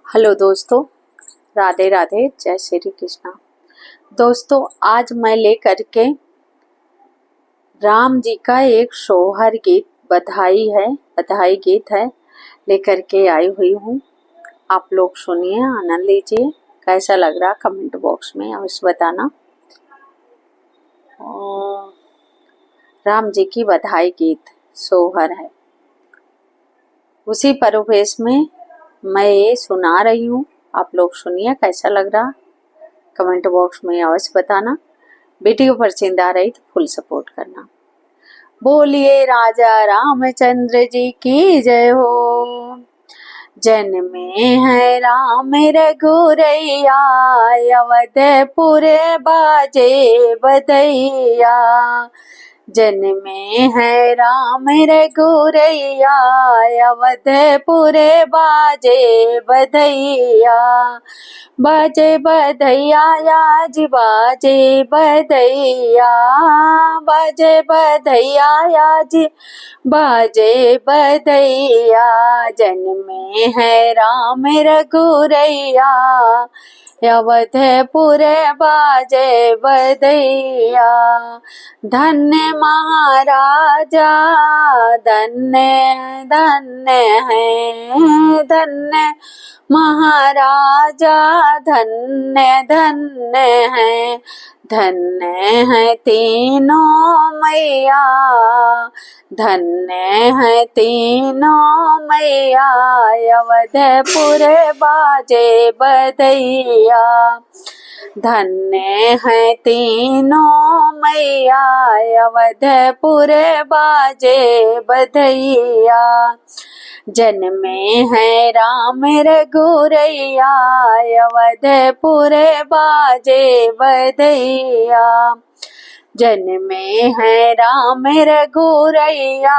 Hello दोस्तों, राधे राधे, जय श्री कृष्णा। दोस्तों, आज मैं लेकर के राम जी का एक सोहर गीत बधाई गीत है लेकर के आई हुई हूँ। आप लोग सुनिए, आनंद लीजिए। कैसा लग रहा कमेंट बॉक्स में अवश्य बताना। और राम जी की बधाई गीत सोहर है, उसी परिवेश में मैं ये सुना रही हूँ। आप लोग सुनिए, कैसा लग रहा कमेंट बॉक्स में अवश्य बताना। वीडियो पसंद आ रही तो फुल सपोर्ट करना। बोलिए राजा रामचंद्र जी की जय हो। जन्मे है राम रघुरैया, अवधपुर बाजे बधैया। जन्मे है राम रघुरैया, अवधपुर बाजे बधैया। बाजे बधैया आज बाजे बधैया, बाजे बधैया आज बाजे बधैया। जन्मे है राम रघुरैया, अवधपुर बाजे बधैया। धन्य महाराजा धन्य धन्य है, धन्य महाराजा धन्य धन्य है। धन्य है तीनों मैया, धन्य है तीनों मैया। अवधपुर बाजे बधैया, धन्य है तीनों मैया। अवधपुर बाजे बधैया। जन्मे है राम रघुरैया, अवधपुर बाजे बधैया। जन्मे है राम रघुरैया,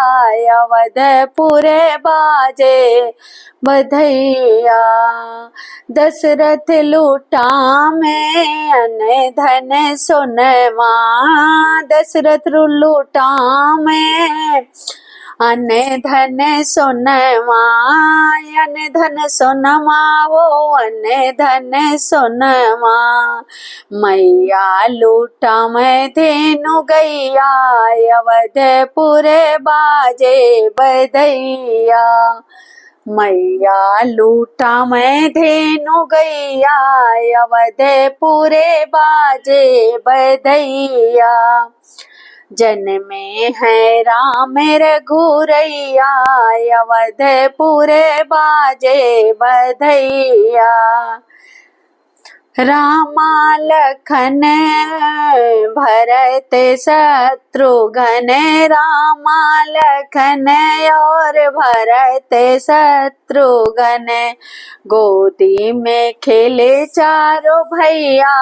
अवधपुर बाजे बधैया। दशरथ लूटा में अन धन सोनमा, दशरथ लूटा में अन धन सोनमा। अन धन सोनमा वो अन धन सोनमा। मैया लूटा मैं धेनु गैया, अवधपुर बाजे बधैया। मैया लूटा मैं धेनु गैया, अवधपुर बाजे बधैया। जन्मे है राम रघुरैया, अवधपुर बाजे बधैया। रामा लखन भरत शत्रुघ्न, रामा लखन और भरत शत्रुघ्न। गोदी में खेले चारों भैया,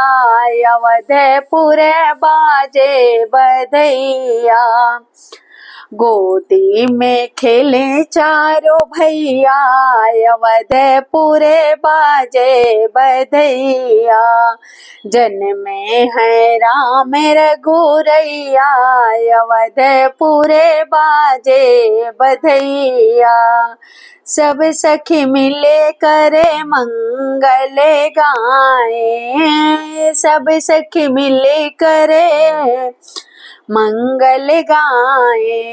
अवधपुर बाजे बधैया। गोदी में खेले चारों भैया, अवधपुर बाजे बधैया। जन्मे है राम रघुरैया, अवधपुर बाजे बधैया। सब सखी मिले करे मंगल गाए, सब सखी मिले करे मंगल गाए।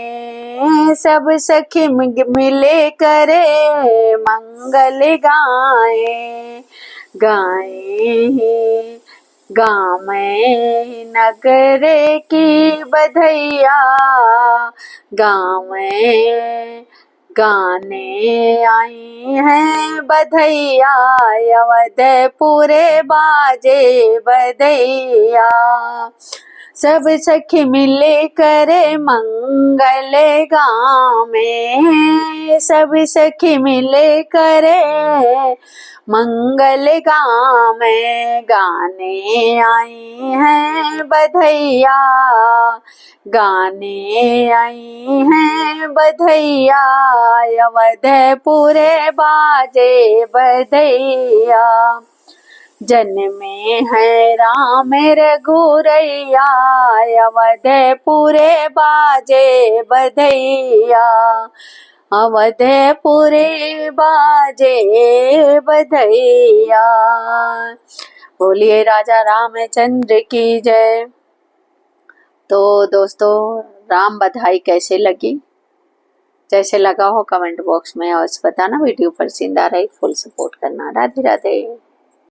सब सखी मिले करे मंगल गाए। गाए गाँव में नगर की बधैया, गाँव में गाने आई हैं बधैया। अवधपुर बाजे बधैया। सब सखी मिले करे मंगल गाँव में, सब सखी मिले करे मंगल गाँव में। गाने आई हैं बधैया, गाने आई हैं बधैया। अवधपुर बाजे बधैया। जन्मे है राम रघुरैया, अवधपुर बाजे बधैया। अवधपुरे बाजे बधैया। बोलिए राजा रामचंद्र की जय। तो दोस्तों, राम बधाई कैसे लगी? जैसे लगा हो कमेंट बॉक्स में अवश्य बताना। वीडियो पसंद आ रही फुल सपोर्ट करना। राधे राधे।